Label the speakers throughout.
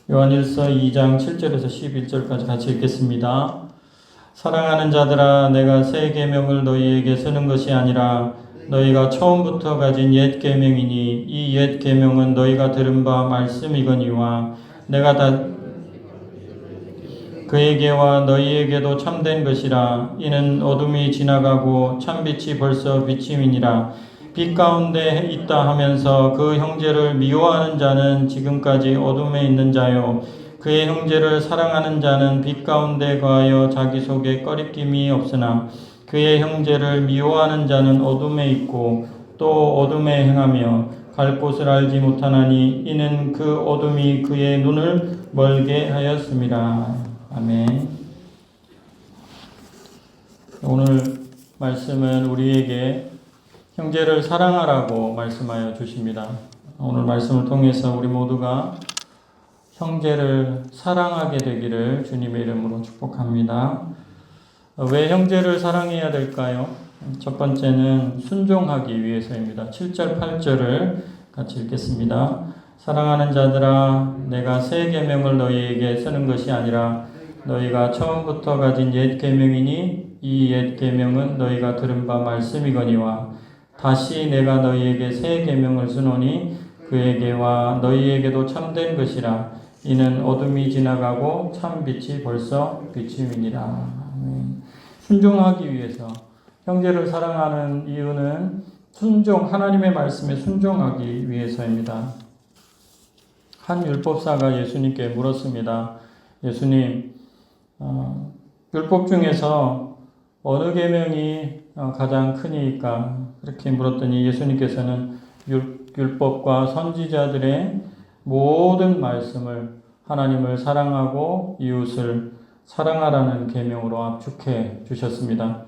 Speaker 1: 요한일서 2장 7절에서 11절까지 같이 읽겠습니다. 사랑하는 자들아, 내가 새 계명을 너희에게 쓰는 것이 아니라 너희가 처음부터 가진 옛 계명이니 이 옛 계명은 너희가 들은 바 말씀이거니와 내가 다 그에게와 너희에게도 참된 것이라. 이는 어둠이 지나가고 참빛이 벌써 비침이니라. 빛 가운데 있다 하면서 그 형제를 미워하는 자는 지금까지 어둠에 있는 자요, 그의 형제를 사랑하는 자는 빛 가운데 거하여 자기 속에 꺼리낌이 없으나 그의 형제를 미워하는 자는 어둠에 있고 또 어둠에 행하며 갈 곳을 알지 못하나니 이는 그 어둠이 그의 눈을 멀게 하였습니다. 아멘. 오늘 말씀은 우리에게 형제를 사랑하라고 말씀하여 주십니다. 오늘 말씀을 통해서 우리 모두가 형제를 사랑하게 되기를 주님의 이름으로 축복합니다. 왜 형제를 사랑해야 될까요? 첫 번째는 순종하기 위해서입니다. 7절, 8절을 같이 읽겠습니다. 사랑하는 자들아, 내가 새 계명을 너희에게 쓰는 것이 아니라 너희가 처음부터 가진 옛 계명이니 이 옛 계명은 너희가 들은 바 말씀이거니와 다시 내가 너희에게 새 계명을 쓰노니 그에게와 너희에게도 참된 것이라. 이는 어둠이 지나가고 참빛이 벌써 비침이니라. 순종하기 위해서, 형제를 사랑하는 이유는 하나님의 말씀에 순종하기 위해서입니다. 한 율법사가 예수님께 물었습니다. 예수님, 율법 중에서 어느 계명이 가장 크니까? 그렇게 물었더니 예수님께서는 율법과 선지자들의 모든 말씀을 하나님을 사랑하고 이웃을 사랑하라는 계명으로 압축해 주셨습니다.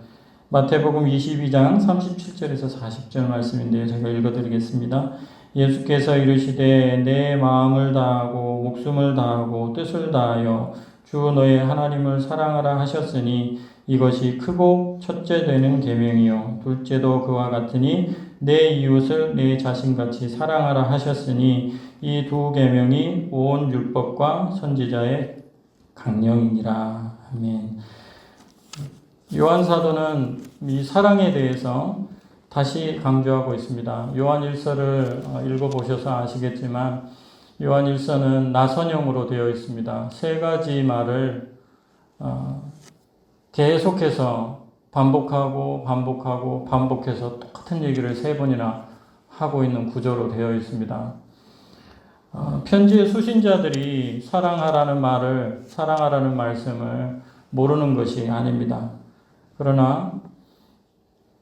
Speaker 1: 마태복음 22장 37절에서 40절 말씀인데요. 제가 읽어드리겠습니다. 예수께서 이르시되 내 마음을 다하고 목숨을 다하고 뜻을 다하여 주 너의 하나님을 사랑하라 하셨으니 이것이 크고 첫째 되는 계명이요 둘째도 그와 같으니 내 이웃을 내 자신같이 사랑하라 하셨으니 이 두 계명이 온 율법과 선지자의 강령이니라. 아멘. 요한 사도는 이 사랑에 대해서 다시 강조하고 있습니다. 요한일서를 읽어보셔서 아시겠지만 요한일서는 나선형으로 되어 있습니다. 세 가지 말을 계속해서 반복해서 똑같은 얘기를 세 번이나 하고 있는 구조로 되어 있습니다. 편지의 수신자들이 사랑하라는 말씀을 모르는 것이 아닙니다. 그러나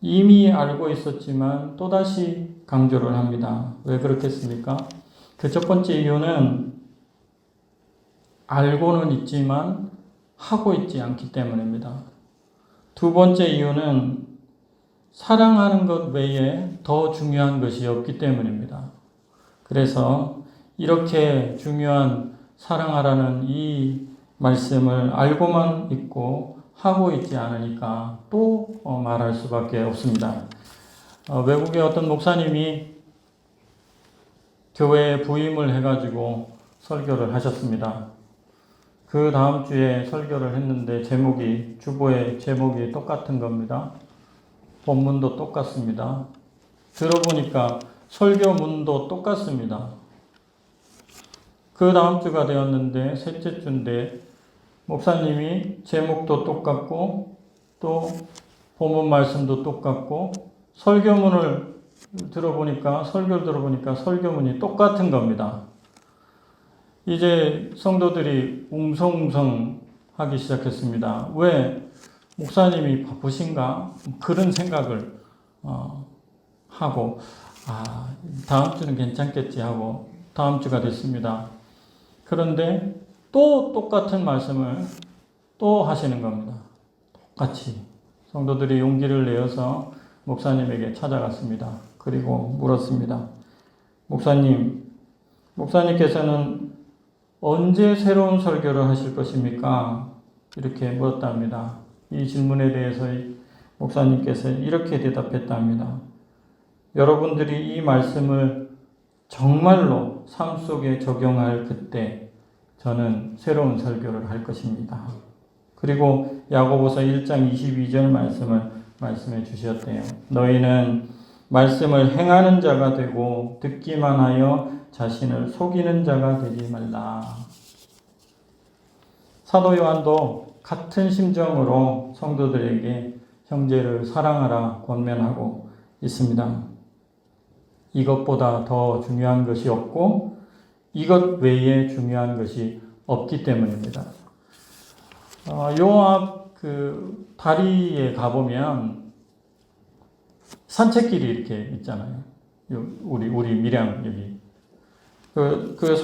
Speaker 1: 이미 알고 있었지만 또다시 강조를 합니다. 왜 그렇겠습니까? 그 첫 번째 이유는 알고는 있지만 하고 있지 않기 때문입니다. 두 번째 이유는 사랑하는 것 외에 더 중요한 것이 없기 때문입니다. 그래서 이렇게 중요한 사랑하라는 이 말씀을 알고만 있고 하고 있지 않으니까 또 말할 수밖에 없습니다. 외국의 어떤 목사님이 교회에 부임을 해가지고 설교를 하셨습니다. 그 다음 주에 설교를 했는데 주보의 제목이 똑같은 겁니다. 본문도 똑같습니다. 들어보니까 설교문도 똑같습니다. 그 다음 주가 되었는데 셋째 주인데 목사님이 제목도 똑같고 또 본문 말씀도 똑같고 설교를 들어보니까 설교문이 똑같은 겁니다. 이제 성도들이 웅성웅성 하기 시작했습니다. 왜? 목사님이 바쁘신가? 그런 생각을 하고 다음 주는 괜찮겠지 하고 다음 주가 됐습니다. 그런데 또 똑같은 말씀을 또 하시는 겁니다. 똑같이. 성도들이 용기를 내어서 목사님에게 찾아갔습니다. 그리고 물었습니다. 목사님께서는 언제 새로운 설교를 하실 것입니까? 이렇게 물었답니다. 이 질문에 대해서 목사님께서 이렇게 대답했답니다. 여러분들이 이 말씀을 정말로 삶 속에 적용할 그때 저는 새로운 설교를 할 것입니다. 그리고 야고보서 1장 22절 말씀을 말씀해 주셨대요. 너희는 말씀을 행하는 자가 되고 듣기만 하여 자신을 속이는 자가 되지 말라. 사도 요한도 같은 심정으로 성도들에게 형제를 사랑하라 권면하고 있습니다. 이것보다 더 중요한 것이 없고 이것 외에 중요한 것이 없기 때문입니다. 요 앞 그 다리에 가보면 산책길이 이렇게 있잖아요. 우리 밀양 여기 그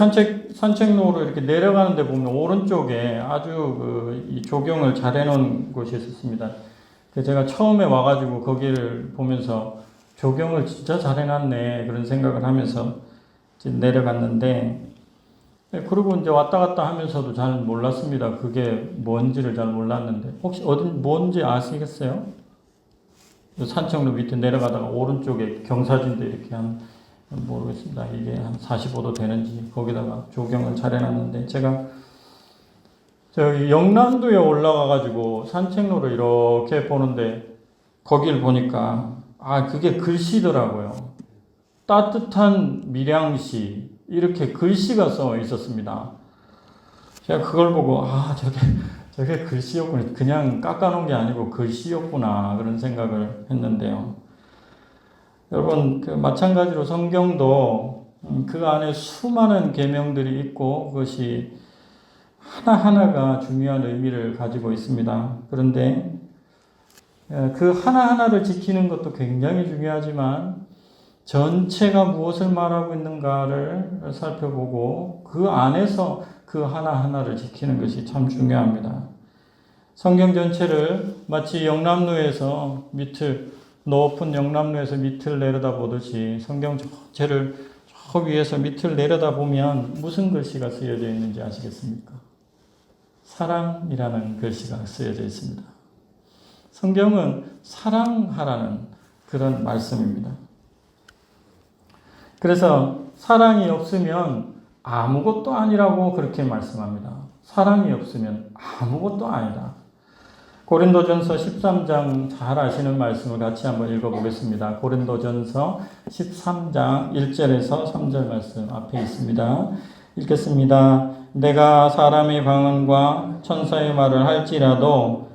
Speaker 1: 산책로로 이렇게 내려가는데 보면 오른쪽에 아주 이 조경을 잘 해놓은 곳이 있었습니다. 제가 처음에 와가지고 거기를 보면서 조경을 진짜 잘 해놨네 그런 생각을 하면서 내려갔는데, 그리고 이제 왔다 갔다 하면서도 잘 몰랐습니다. 그게 뭔지를 잘 몰랐는데, 혹시 뭔지 아시겠어요? 산책로 밑에 내려가다가 오른쪽에 경사진도 이렇게 모르겠습니다. 이게 한 45도 되는지 거기다가 조경을 잘 해놨는데, 제가 저기 영남도에 올라가가지고 산책로를 이렇게 보는데 거길 보니까 그게 글씨더라고요. 따뜻한 밀양시 이렇게 글씨가 써 있었습니다. 제가 그걸 보고 저게 글씨였구나. 그냥 깎아놓은 게 아니고 글씨였구나 그런 생각을 했는데요. 여러분 마찬가지로 성경도 그 안에 수많은 계명들이 있고 그것이 하나하나가 중요한 의미를 가지고 있습니다. 그런데 그 하나하나를 지키는 것도 굉장히 중요하지만 전체가 무엇을 말하고 있는가를 살펴보고 그 안에서 그 하나하나를 지키는 것이 참 중요합니다. 성경 전체를 마치 영남로에서 높은 영남로에서 밑을 내려다보듯이 성경 전체를 저 위에서 밑을 내려다보면 무슨 글씨가 쓰여져 있는지 아시겠습니까? 사랑이라는 글씨가 쓰여져 있습니다. 성경은 사랑하라는 그런 말씀입니다. 그래서 사랑이 없으면 아무것도 아니라고 그렇게 말씀합니다. 사랑이 없으면 아무것도 아니다. 고린도전서 13장 잘 아시는 말씀을 같이 한번 읽어보겠습니다. 고린도전서 13장 1절에서 3절 말씀 앞에 있습니다. 읽겠습니다. 내가 사람의 방언과 천사의 말을 할지라도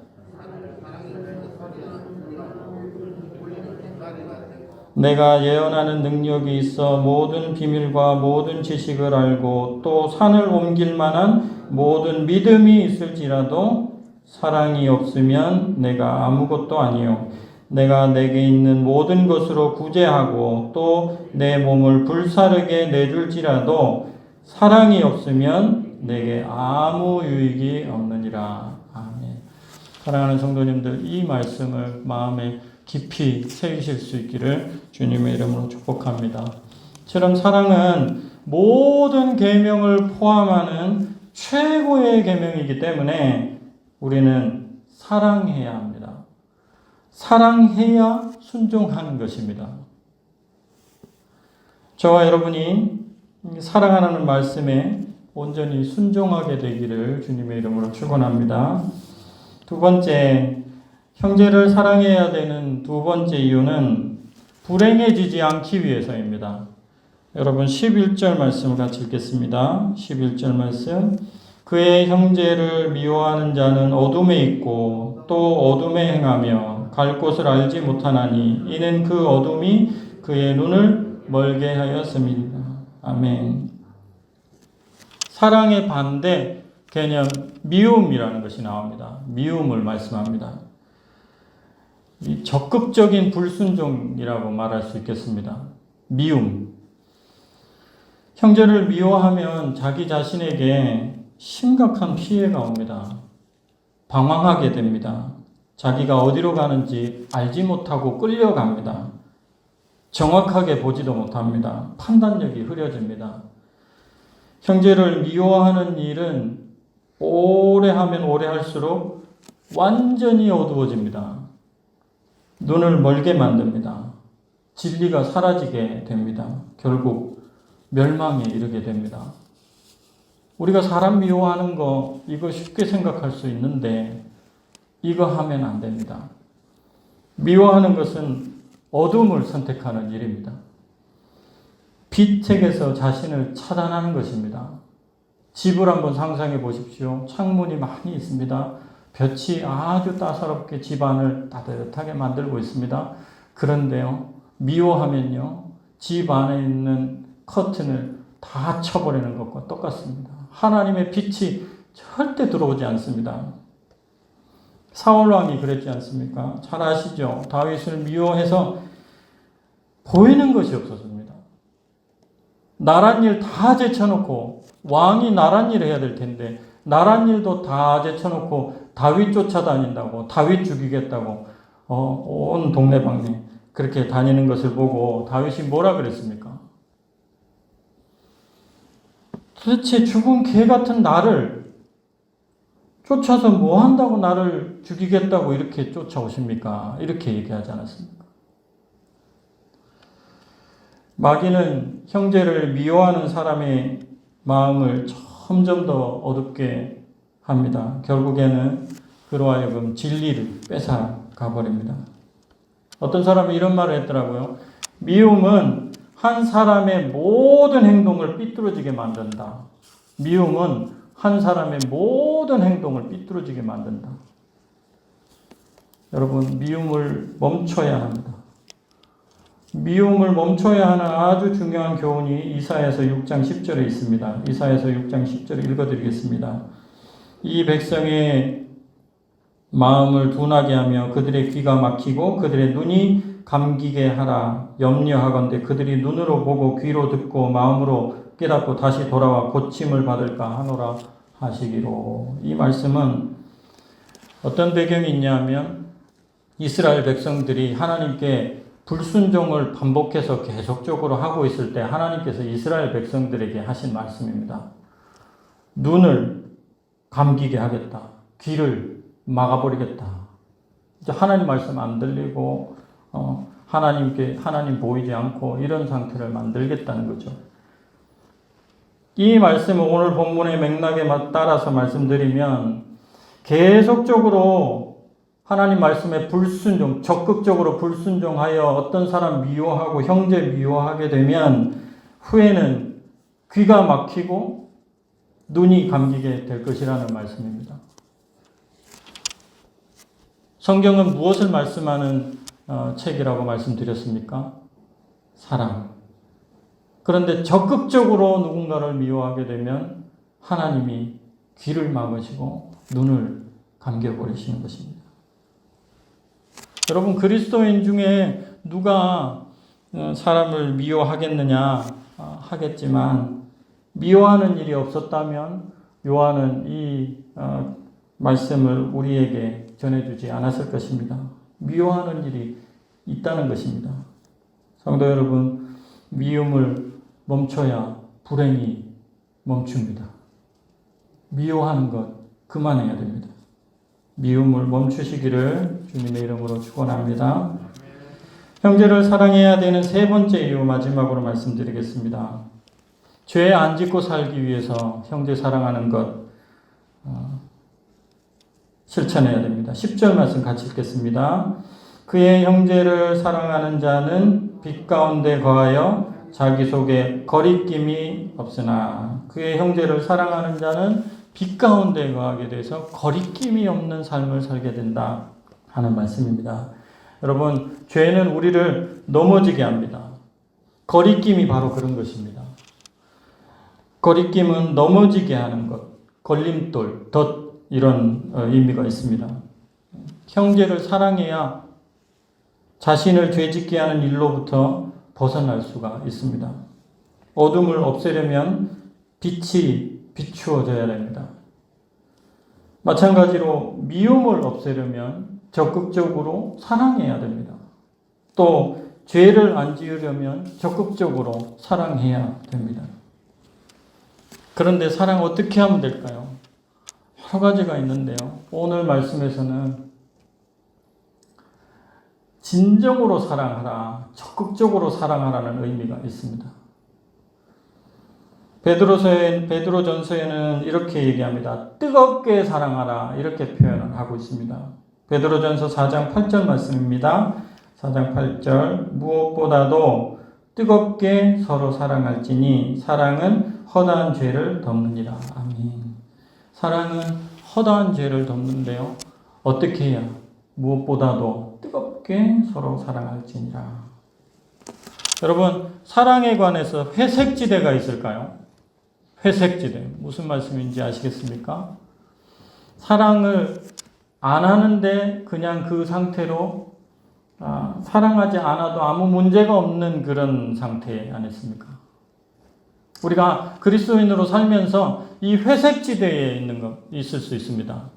Speaker 1: 내가 예언하는 능력이 있어 모든 비밀과 모든 지식을 알고 또 산을 옮길 만한 모든 믿음이 있을지라도 사랑이 없으면 내가 아무것도 아니요 내가 내게 있는 모든 것으로 구제하고 또 내 몸을 불사르게 내줄지라도 사랑이 없으면 내게 아무 유익이 없느니라. 아멘. 사랑하는 성도님들, 이 말씀을 마음에 깊이 새기실 수 있기를 주님의 이름으로 축복합니다. 처럼 사랑은 모든 계명을 포함하는 최고의 계명이기 때문에 우리는 사랑해야 합니다. 사랑해야 순종하는 것입니다. 저와 여러분이 사랑하는 말씀에 온전히 순종하게 되기를 주님의 이름으로 축원합니다. 두 번째, 형제를 사랑해야 되는 두 번째 이유는 불행해지지 않기 위해서입니다. 여러분 11절 말씀을 같이 읽겠습니다. 11절 말씀. 그의 형제를 미워하는 자는 어둠에 있고 또 어둠에 행하며 갈 곳을 알지 못하나니 이는 그 어둠이 그의 눈을 멀게 하였습니다. 아멘. 사랑의 반대 개념 미움이라는 것이 나옵니다. 미움을 말씀합니다. 이 적극적인 불순종이라고 말할 수 있겠습니다. 미움. 형제를 미워하면 자기 자신에게 심각한 피해가 옵니다. 방황하게 됩니다. 자기가 어디로 가는지 알지 못하고 끌려갑니다. 정확하게 보지도 못합니다. 판단력이 흐려집니다. 형제를 미워하는 일은 오래 하면 오래 할수록 완전히 어두워집니다. 눈을 멀게 만듭니다. 진리가 사라지게 됩니다. 결국 멸망에 이르게 됩니다. 우리가 사람 미워하는 거 이거 쉽게 생각할 수 있는데 이거 하면 안 됩니다. 미워하는 것은 어둠을 선택하는 일입니다. 빛에게서 자신을 차단하는 것입니다. 집을 한번 상상해 보십시오. 창문이 많이 있습니다. 볕이 아주 따사롭게 집안을 따뜻하게 만들고 있습니다. 그런데요, 미워하면요, 집 안에 있는 커튼을 다 쳐버리는 것과 똑같습니다. 하나님의 빛이 절대 들어오지 않습니다. 사울왕이 그랬지 않습니까? 잘 아시죠? 다윗을 미워해서 보이는 것이 없었습니다. 나란 일 다 제쳐놓고 왕이 나란 일을 해야 될 텐데 나란 일도 다 제쳐놓고 다윗 쫓아다닌다고, 다윗 죽이겠다고 온 동네방네 그렇게 다니는 것을 보고 다윗이 뭐라 그랬습니까? 도대체 죽은 개 같은 나를 쫓아서 뭐 한다고 나를 죽이겠다고 이렇게 쫓아오십니까? 이렇게 얘기하지 않았습니까? 마귀는 형제를 미워하는 사람의 마음을 점점 더 어둡게 합니다. 결국에는 그로 하여금 진리를 뺏어가 버립니다. 어떤 사람이 이런 말을 했더라고요. 미움은 한 사람의 모든 행동을 삐뚤어지게 만든다. 미움은 한 사람의 모든 행동을 삐뚤어지게 만든다. 여러분, 미움을 멈춰야 합니다. 미움을 멈춰야 하는 아주 중요한 교훈이 이사야서 6장 10절에 있습니다. 이사야서 6장 10절을 읽어드리겠습니다. 이 백성의 마음을 둔하게 하며 그들의 귀가 막히고 그들의 눈이 감기게 하라. 염려하건대 그들이 눈으로 보고 귀로 듣고 마음으로 깨닫고 다시 돌아와 고침을 받을까 하노라 하시기로. 이 말씀은 어떤 배경이 있냐면 이스라엘 백성들이 하나님께 불순종을 반복해서 계속적으로 하고 있을 때 하나님께서 이스라엘 백성들에게 하신 말씀입니다. 눈을 감기게 하겠다. 귀를 막아버리겠다. 이제 하나님 말씀 안 들리고 하나님 보이지 않고 이런 상태를 만들겠다는 거죠. 이 말씀을 오늘 본문의 맥락에 따라서 말씀드리면 계속적으로 하나님 말씀에 불순종, 적극적으로 불순종하여 어떤 사람 미워하고 형제 미워하게 되면 후에는 귀가 막히고 눈이 감기게 될 것이라는 말씀입니다. 성경은 무엇을 말씀하는 책이라고 말씀드렸습니까? 사랑. 그런데 적극적으로 누군가를 미워하게 되면 하나님이 귀를 막으시고 눈을 감겨버리시는 것입니다. 여러분, 그리스도인 중에 누가 사람을 미워하겠느냐 하겠지만 미워하는 일이 없었다면 요한은 이 말씀을 우리에게 전해주지 않았을 것입니다. 미워하는 일이 있다는 것입니다. 성도 여러분, 미움을 멈춰야 불행이 멈춥니다. 미워하는 것 그만해야 됩니다. 미움을 멈추시기를 주님의 이름으로 축원합니다. 형제를 사랑해야 되는 세 번째 이유 마지막으로 말씀드리겠습니다. 죄 안 짓고 살기 위해서 형제 사랑하는 것 실천해야 됩니다. 10절 말씀 같이 읽겠습니다. 그의 형제를 사랑하는 자는 빛 가운데 거하여 자기 속에 거리낌이 없으나 그의 형제를 사랑하는 자는 빛 가운데 거하게 돼서 거리낌이 없는 삶을 살게 된다 하는 말씀입니다. 여러분, 죄는 우리를 넘어지게 합니다. 거리낌이 바로 그런 것입니다. 거리낌은 넘어지게 하는 것, 걸림돌, 덫 이런 의미가 있습니다. 형제를 사랑해야 자신을 죄짓게 하는 일로부터 벗어날 수가 있습니다. 어둠을 없애려면 빛이 비추어져야 됩니다. 마찬가지로 미움을 없애려면 적극적으로 사랑해야 됩니다. 또 죄를 안 지으려면 적극적으로 사랑해야 됩니다. 그런데 사랑 어떻게 하면 될까요? 여러 가지가 있는데요. 오늘 말씀에서는 진정으로 사랑하라, 적극적으로 사랑하라는 의미가 있습니다. 베드로전서에는 이렇게 얘기합니다. 뜨겁게 사랑하라 이렇게 표현을 하고 있습니다. 베드로전서 4장 8절 말씀입니다. 4장 8절 무엇보다도 뜨겁게 서로 사랑할지니 사랑은 허다한 죄를 덮느니라. 아멘. 사랑은 허다한 죄를 덮는데요. 어떻게 해야 무엇보다도 뜨겁게 서로 사랑할지니라. 여러분, 사랑에 관해서 회색지대가 있을까요? 회색지대. 무슨 말씀인지 아시겠습니까? 사랑을 안 하는데 그냥 그 상태로 사랑하지 않아도 아무 문제가 없는 그런 상태 아니겠습니까? 우리가 그리스도인으로 살면서 이 회색지대에 있을 수 있습니다.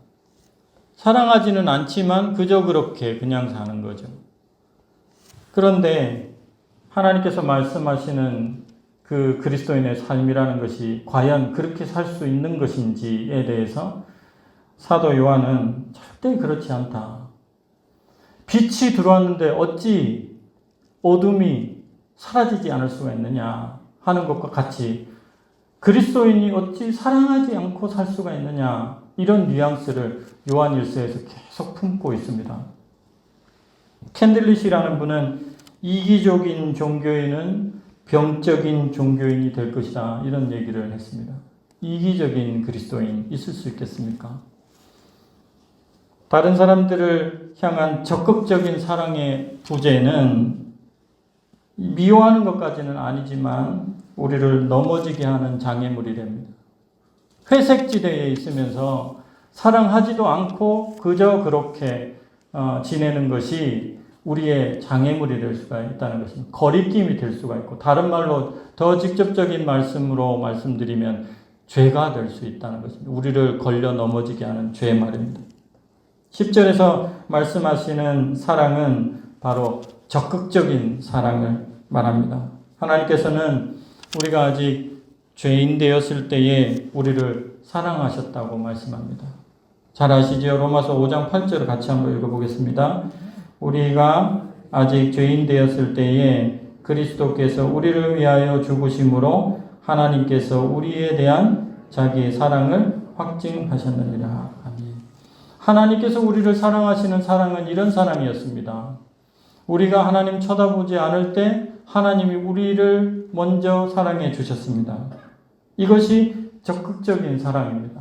Speaker 1: 사랑하지는 않지만 그저 그렇게 그냥 사는 거죠. 그런데 하나님께서 말씀하시는 그 그리스도인의 삶이라는 것이 과연 그렇게 살 수 있는 것인지에 대해서 사도 요한은 절대 그렇지 않다. 빛이 들어왔는데 어찌 어둠이 사라지지 않을 수가 있느냐 하는 것과 같이 그리스도인이 어찌 사랑하지 않고 살 수가 있느냐 이런 뉘앙스를 요한일서에서 계속 품고 있습니다. 캔들리시라는 분은 이기적인 종교인은 병적인 종교인이 될 것이다 이런 얘기를 했습니다. 이기적인 그리스도인 있을 수 있겠습니까? 다른 사람들을 향한 적극적인 사랑의 부재는 미워하는 것까지는 아니지만 우리를 넘어지게 하는 장애물이 됩니다. 회색지대에 있으면서 사랑하지도 않고 그저 그렇게 지내는 것이 우리의 장애물이 될 수가 있다는 것입니다. 거리낌이 될 수가 있고 다른 말로 더 직접적인 말씀으로 말씀드리면 죄가 될 수 있다는 것입니다. 우리를 걸려 넘어지게 하는 죄 말입니다. 10절에서 말씀하시는 사랑은 바로 적극적인 사랑을 말합니다. 하나님께서는 우리가 아직 죄인 되었을 때에 우리를 사랑하셨다고 말씀합니다. 잘 아시죠? 로마서 5장 8절을 같이 한번 읽어보겠습니다. 우리가 아직 죄인 되었을 때에 그리스도께서 우리를 위하여 죽으심으로 하나님께서 우리에 대한 자기의 사랑을 확증하셨느니라. 아멘. 하나님께서 우리를 사랑하시는 사랑은 이런 사랑이었습니다. 우리가 하나님 쳐다보지 않을 때 하나님이 우리를 먼저 사랑해 주셨습니다. 이것이 적극적인 사랑입니다.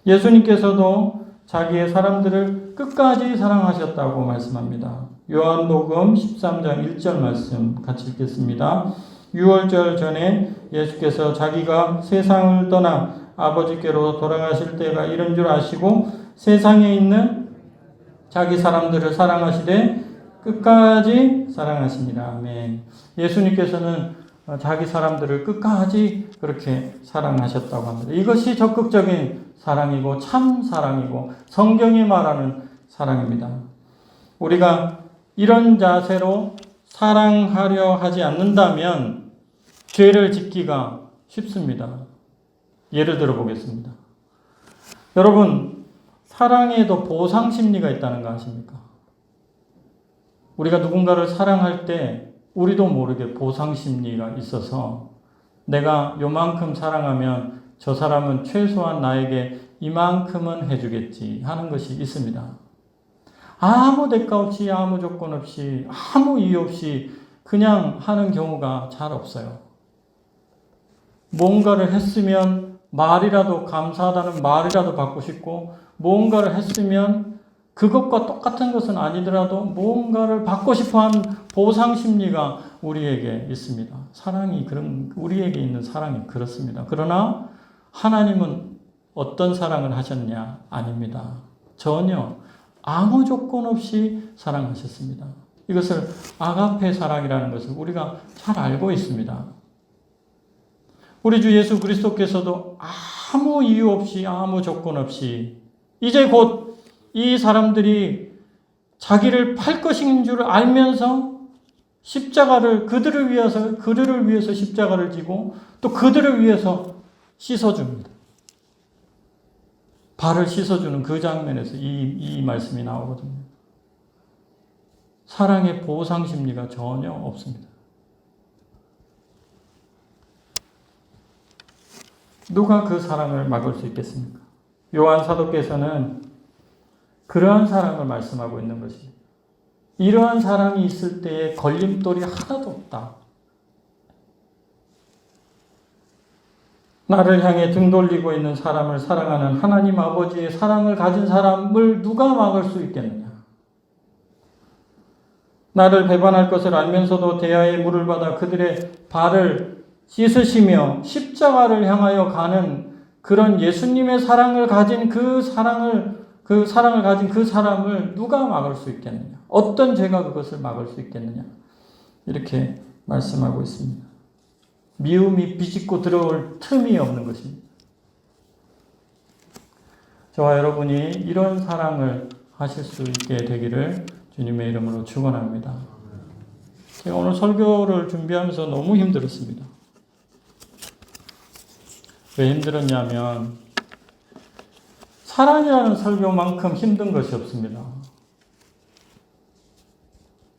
Speaker 1: 예수님께서도 자기의 사람들을 끝까지 사랑하셨다고 말씀합니다. 요한복음 13장 1절 말씀 같이 읽겠습니다. 유월절 전에 예수께서 자기가 세상을 떠나 아버지께로 돌아가실 때가 이른 줄 아시고 세상에 있는 자기 사람들을 사랑하시되 끝까지 사랑하시니라. 아멘. 예수님께서는 자기 사람들을 끝까지 그렇게 사랑하셨다고 합니다. 이것이 적극적인 사랑이고 참 사랑이고 성경이 말하는 사랑입니다. 우리가 이런 자세로 사랑하려 하지 않는다면 죄를 짓기가 쉽습니다. 예를 들어 보겠습니다. 여러분, 사랑에도 보상 심리가 있다는 거 아십니까? 우리가 누군가를 사랑할 때 우리도 모르게 보상 심리가 있어서 내가 요만큼 사랑하면 저 사람은 최소한 나에게 이만큼은 해주겠지 하는 것이 있습니다. 아무 대가 없이 아무 조건 없이 아무 이유 없이 그냥 하는 경우가 잘 없어요. 뭔가를 했으면 말이라도 감사하다는 말이라도 받고 싶고 뭔가를 했으면 그것과 똑같은 것은 아니더라도 뭔가를 받고 싶어하는 보상 심리가 우리에게 있습니다. 사랑이 우리에게 있는 사랑이 그렇습니다. 그러나 하나님은 어떤 사랑을 하셨냐? 아닙니다. 전혀 아무 조건 없이 사랑하셨습니다. 이것을 아가페 사랑이라는 것을 우리가 잘 알고 있습니다. 우리 주 예수 그리스도께서도 아무 이유 없이 아무 조건 없이 이제 곧 이 사람들이 자기를 팔 것인 줄 알면서 십자가를 그들을 위해서 십자가를 지고 또 그들을 위해서 씻어줍니다. 발을 씻어주는 그 장면에서 이 말씀이 나오거든요. 사랑의 보상 심리가 전혀 없습니다. 누가 그 사랑을 막을 수 있겠습니까? 요한 사도께서는 그러한 사랑을 말씀하고 있는 것입니다. 이러한 사랑이 있을 때에 걸림돌이 하나도 없다. 나를 향해 등 돌리고 있는 사람을 사랑하는 하나님 아버지의 사랑을 가진 사람을 누가 막을 수 있겠느냐? 나를 배반할 것을 알면서도 대야의 물을 받아 그들의 발을 씻으시며 십자가를 향하여 가는 그런 예수님의 사랑을 가진 그 사랑을 가진 그 사람을 누가 막을 수 있겠느냐? 어떤 죄가 그것을 막을 수 있겠느냐? 이렇게 말씀하고 있습니다. 미움이 비집고 들어올 틈이 없는 것입니다. 저와 여러분이 이런 사랑을 하실 수 있게 되기를 주님의 이름으로 축원합니다. 제가 오늘 설교를 준비하면서 너무 힘들었습니다. 왜 힘들었냐면 사랑이라는 설교만큼 힘든 것이 없습니다.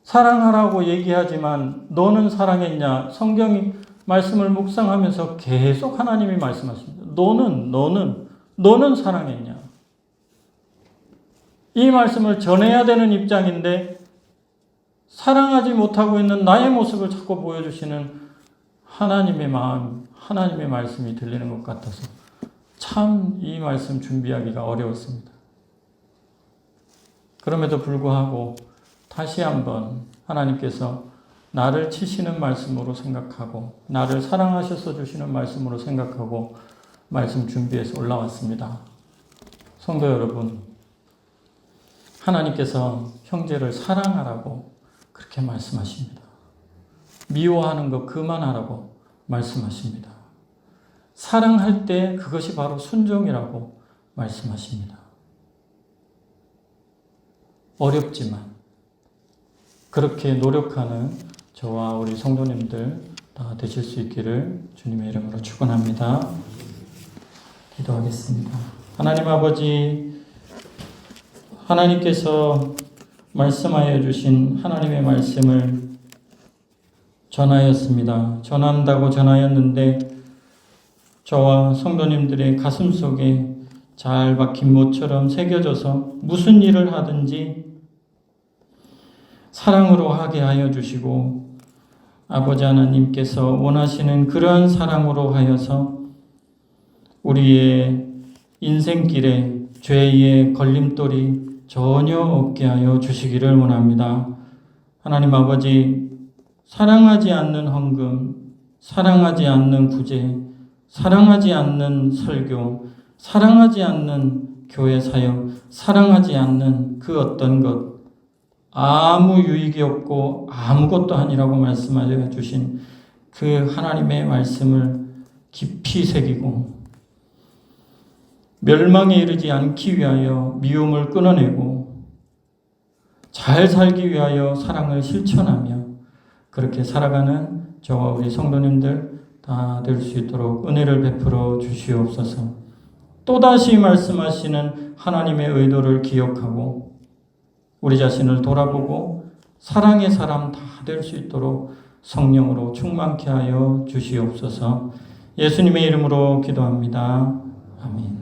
Speaker 1: 사랑하라고 얘기하지만 너는 사랑했냐? 성경이 말씀을 묵상하면서 계속 하나님이 말씀하십니다. 너는 사랑했냐? 이 말씀을 전해야 되는 입장인데 사랑하지 못하고 있는 나의 모습을 자꾸 보여주시는 하나님의 마음, 하나님의 말씀이 들리는 것 같아서 참 이 말씀 준비하기가 어려웠습니다. 그럼에도 불구하고 다시 한번 하나님께서 나를 치시는 말씀으로 생각하고 나를 사랑하셔서 주시는 말씀으로 생각하고 말씀 준비해서 올라왔습니다. 성도 여러분, 하나님께서 형제를 사랑하라고 그렇게 말씀하십니다. 미워하는 것 그만하라고 말씀하십니다. 사랑할 때 그것이 바로 순종이라고 말씀하십니다. 어렵지만 그렇게 노력하는 저와 우리 성도님들 다 되실 수 있기를 주님의 이름으로 축원합니다. 기도하겠습니다. 하나님 아버지, 하나님께서 말씀하여 주신 하나님의 말씀을 전하였습니다. 전한다고 전하였는데 저와 성도님들의 가슴 속에 잘 박힌 못처럼 새겨져서 무슨 일을 하든지 사랑으로 하게 하여 주시고 아버지 하나님께서 원하시는 그러한 사랑으로 하여서 우리의 인생길에 죄의 걸림돌이 전혀 없게 하여 주시기를 원합니다. 하나님 아버지, 사랑하지 않는 헌금, 사랑하지 않는 구제, 사랑하지 않는 설교, 사랑하지 않는 교회 사역, 사랑하지 않는 그 어떤 것, 아무 유익이 없고 아무것도 아니라고 말씀하여 주신 그 하나님의 말씀을 깊이 새기고 멸망에 이르지 않기 위하여 미움을 끊어내고 잘 살기 위하여 사랑을 실천하며 그렇게 살아가는 저와 우리 성도님들 다 될 수 있도록 은혜를 베풀어 주시옵소서. 또다시 말씀하시는 하나님의 의도를 기억하고 우리 자신을 돌아보고 사랑의 사람 다 될 수 있도록 성령으로 충만케 하여 주시옵소서. 예수님의 이름으로 기도합니다. 아멘.